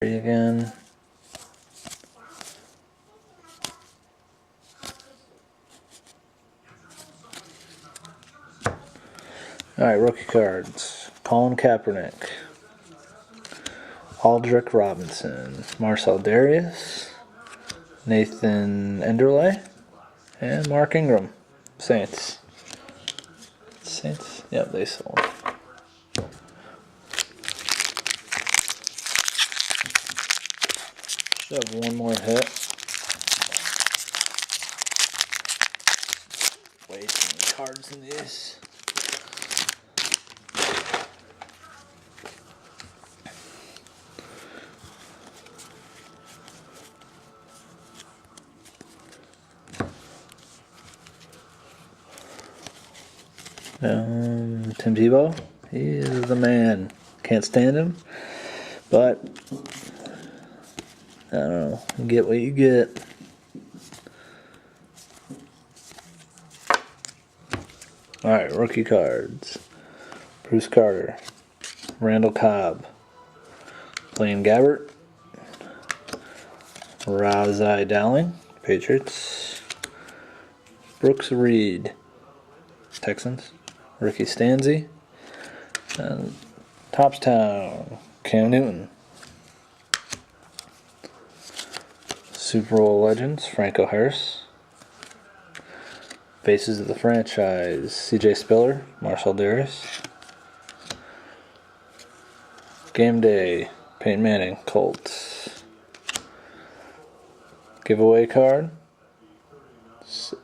Again. Alright, rookie cards. Colin Kaepernick, Aldrick Robinson, Marcell Dareus, Nathan Enderle, and Mark Ingram. Saints. Saints? Yep, they sold. Should have one more hit. Way too many cards in these. Tim Tebow, he is the man. Can't stand him, but I don't know. You get what you get. Alright, rookie cards. Bruce Carter, Randall Cobb, Blaine Gabbert, Ras-I Dowling, Patriots, Brooks Reed, Texans, Ricky Stanzi, and Topstown, Cam Newton. Super Bowl legends, Franco Harris. Faces of the franchise, CJ Spiller, Marcell Dareus. Game Day, Peyton Manning, Colts. Giveaway card,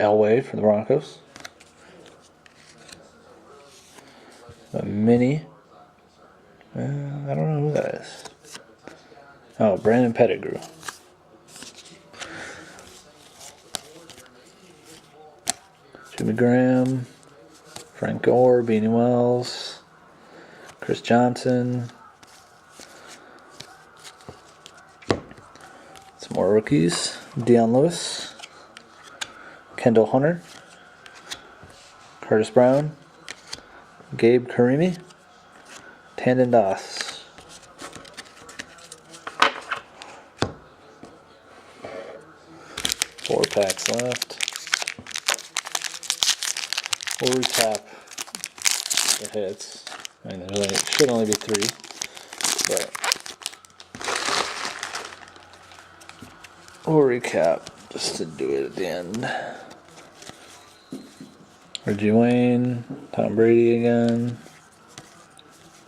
Elway for the Broncos. A mini. I don't know who that is. Oh, Brandon Pettigrew. Jimmy Graham, Frank Gore, Beanie Wells, Chris Johnson. Some more rookies. Dion Lewis, Kendall Hunter, Curtis Brown, Gabe Karimi, Tandon Doss. Four packs left. We'll recap the hits. I mean, there should only be three, but we'll recap just to do it at the end. Reggie Wayne, Tom Brady again,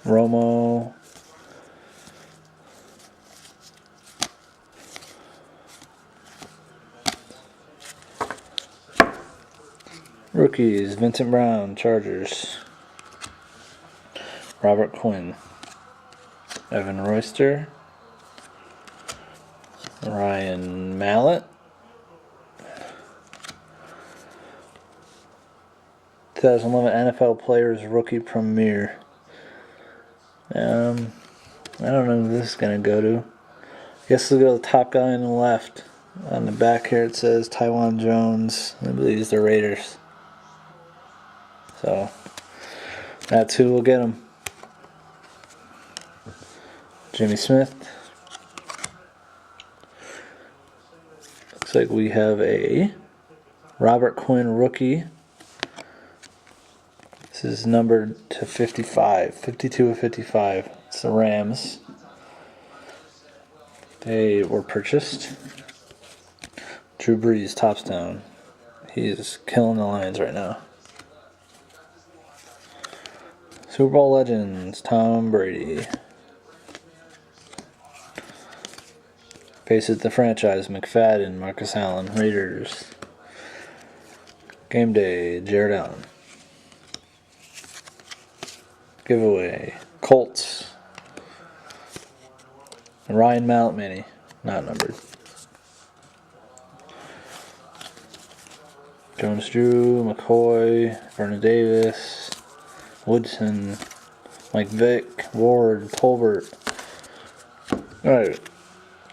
Romo, rookies, Vincent Brown, Chargers, Robert Quinn, Evan Royster, Ryan Mallett, 2011 NFL Players Rookie Premiere. I don't know who this is going to go to. I guess we'll go to the top guy on the left. On the back here it says Taiwan Jones. I believe it's the Raiders. So that's who will get him. Jimmy Smith. Looks like we have a Robert Quinn rookie. This is numbered to 55, 52 of 55. It's the Rams. They were purchased. Drew Brees, Topstown. He's killing the Lions right now. Super Bowl legends, Tom Brady. Faces the franchise, McFadden, Marcus Allen, Raiders. Game Day, Jared Allen. Giveaway, Colts. Ryan Mallett mini, not numbered. Jones Drew, McCoy, Vernon Davis, Woodson, Mike Vick, Ward, Tolbert. Alright.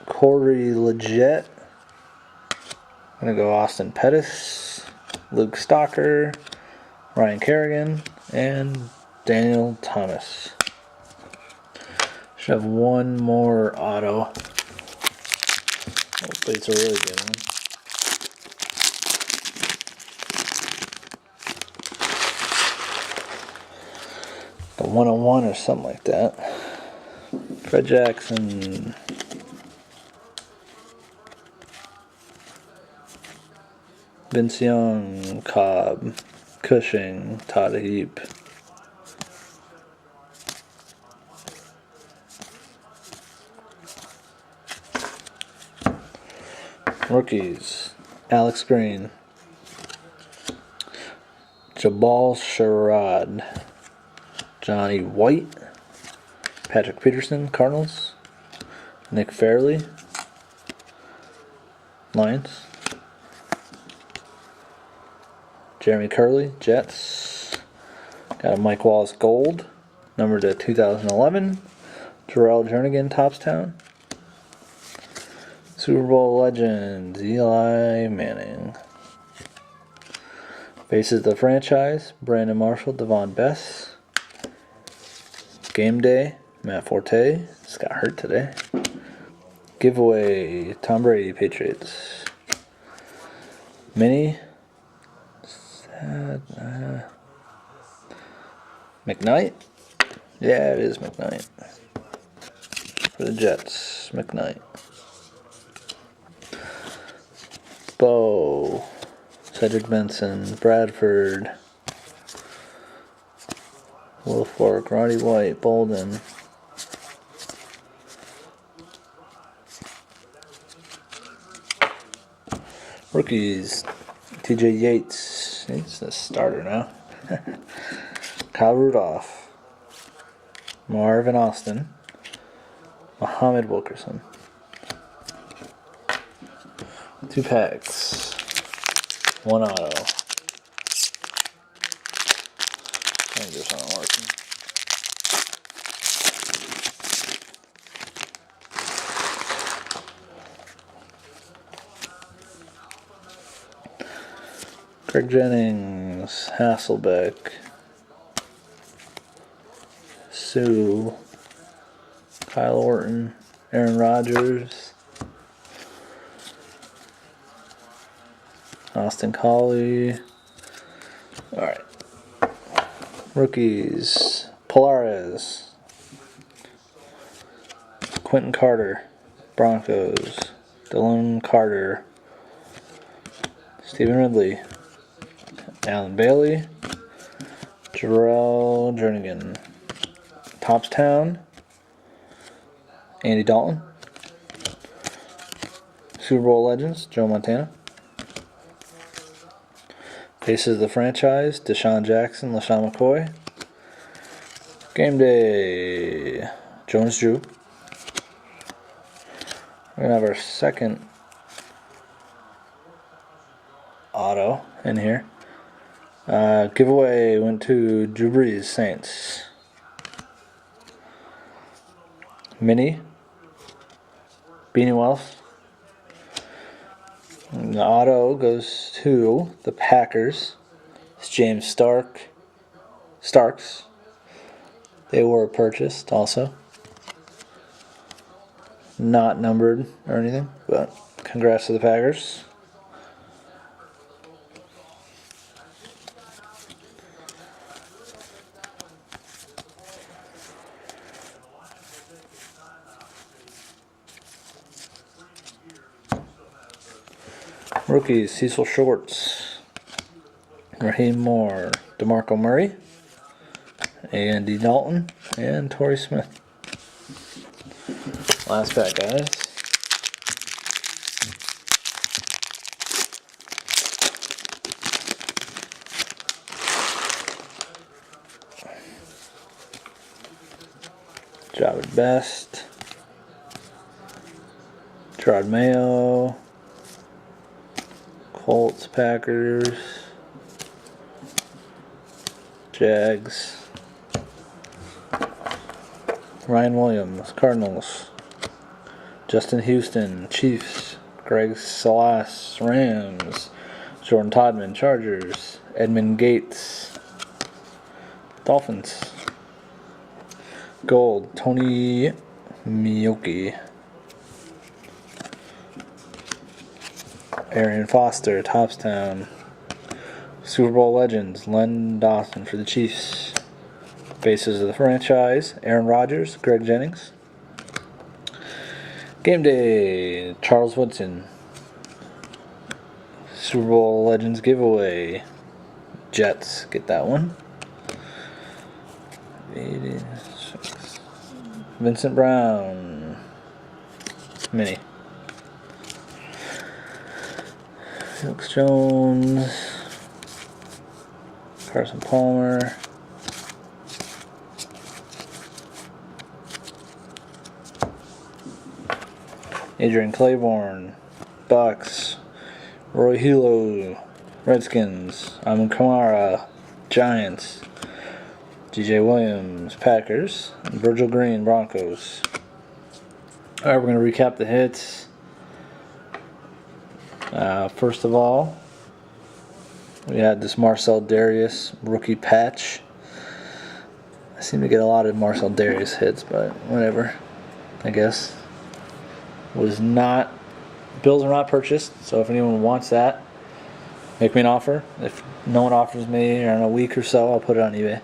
Corey Leggett. I'm going to go Austin Pettis, Luke Stocker, Ryan Kerrigan, and Daniel Thomas. Should have one more auto. Hopefully it's a really good one. A 101 or something like that. Fred Jackson. Vince Young, Cobb, Cushing, Todd Heap. Rookies, Alex Green, Jabal Sherrod, Johnny White, Patrick Peterson, Cardinals, Nick Fairley, Lions, Jeremy Curley, Jets, got a Mike Wallace Gold, number to 2011, Terrell Jernigan, Topstown, Super Bowl legend, Eli Manning. Faces the franchise, Brandon Marshall, Devon Bess. Game Day, Matt Forte. Just got hurt today. Giveaway, Tom Brady, Patriots. Mini. McKnight? Yeah, it is McKnight. For the Jets, McKnight. Bo, Cedric Benson, Bradford, Wilfork, Roddy White, Bolden. Rookies, TJ Yates, he's the starter now. Kyle Rudolph, Marvin Austin, Muhammad Wilkerson. 2 packs, 1 auto. I think this not working. Greg Jennings, Hasselbeck, Sue, Kyle Orton, Aaron Rodgers, Austin Collie. Alright. Rookies, Polaris, Quentin Carter, Broncos, Dylan Carter, Stephen Ridley, Alan Bailey, Terrell Jernigan, Topstown, Andy Dalton, Super Bowl legends, Joe Montana. Faces of the franchise, Deshaun Jackson, LaShawn McCoy. Game Day, Jones Drew. We're going to have our second auto in here. Giveaway went to Drew Brees, Saints. Mini, Beanie Wells. And the auto goes to the Packers. It's James Starks. They were purchased also. Not numbered or anything, but congrats to the Packers. Rookies, Cecil Shorts, Raheem Moore, DeMarco Murray, Andy Dalton, and Torrey Smith. Last pack, guys. Javid Best, Gerard Mayo, Colts, Packers, Jags, Ryan Williams, Cardinals, Justin Houston, Chiefs, Greg Salas, Rams, Jordan Todman, Chargers, Edmund Gates, Dolphins, Gold, Tony Miyoki. Arian Foster, Topstown. Super Bowl legends, Len Dawson for the Chiefs. Bases of the franchise, Aaron Rodgers, Greg Jennings. Game day, Charles Woodson. Super Bowl legends giveaway, Jets, get that one. 86. Vincent Brown, mini. Felix Jones, Carson Palmer, Adrian Claiborne, Bucks, Roy Hilo, Redskins, Amon Kamara, Giants, DJ Williams, Packers, and Virgil Green, Broncos. Alright, we're going to recap the hits. First of all, we had this Marcel Darius rookie patch. I seem to get a lot of Marcel Darius hits, but whatever, I guess. Bills are not purchased, so if anyone wants that, make me an offer. If no one offers me in a week or so, I'll put it on eBay.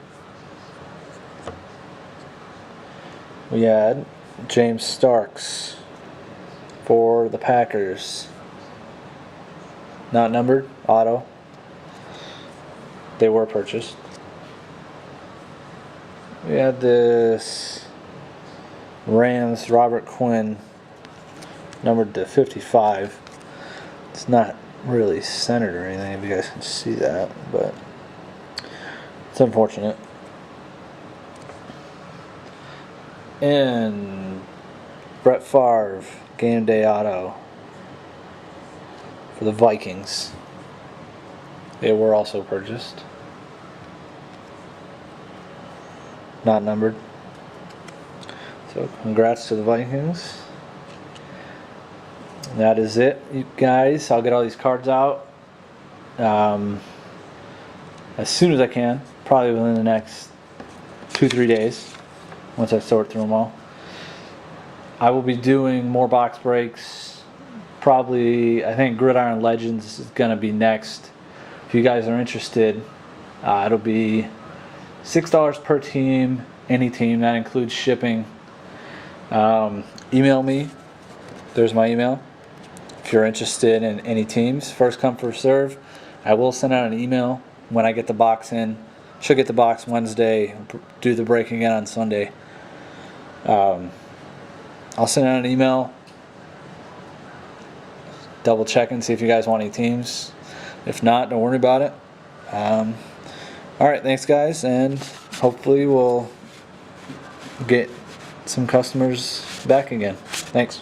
We had James Starks for the Packers. Not numbered, auto. They were purchased. We had this Rams Robert Quinn, numbered to 55. It's not really centered or anything, if you guys can see that, but it's unfortunate. And Brett Favre, game day auto for the Vikings. They were also purchased. Not numbered. So congrats to the Vikings. That is it, you guys. I'll get all these cards out as soon as I can, probably within the next 2-3 days, once I sort through them all. I will be doing more box breaks. Probably, I think Gridiron Legends is going to be next. If you guys are interested, it'll be $6 per team, any team. That includes shipping. Email me. There's my email. If you're interested in any teams, first come, first serve. I will send out an email when I get the box in. Should get the box Wednesday. Do the break again on Sunday. I'll send out an email. Double check and see if you guys want any teams. If not, don't worry about it. Alright, thanks guys, and hopefully we'll get some customers back again. Thanks.